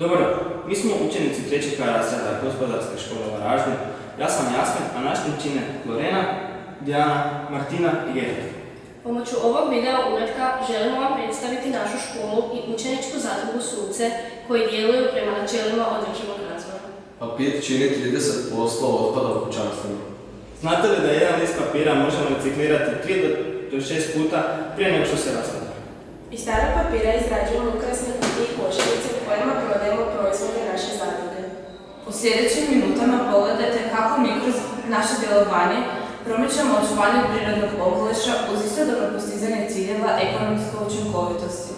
Dobro, mi smo učenici 3. razreda Gospodarske škole Varaždin. Ja sam Jasmin, a naš tim čine Lorena, Dijana, Martina i Gerda. Pomoću ovog video uretka želimo vam predstaviti našu školu i učeničku zadrugu Sunce koji djeluju prema načelima održivog razvoja. Papir čini 30% otpada u kućanstvima. Znate li da jedan list papira možemo reciklirati 3 do 6 puta prije nego što se raspada? Iz starog papira izrađujemo ukrasne kutije i košarice u kojima prodajemo proizvode naše zadruge. U sljedećim minutama pogledajte kako mi kroz naše djelovanje promičemo očuvanje prirodnog okoliša uz istodobno postizanje ciljeva ekonomske učinkovitosti.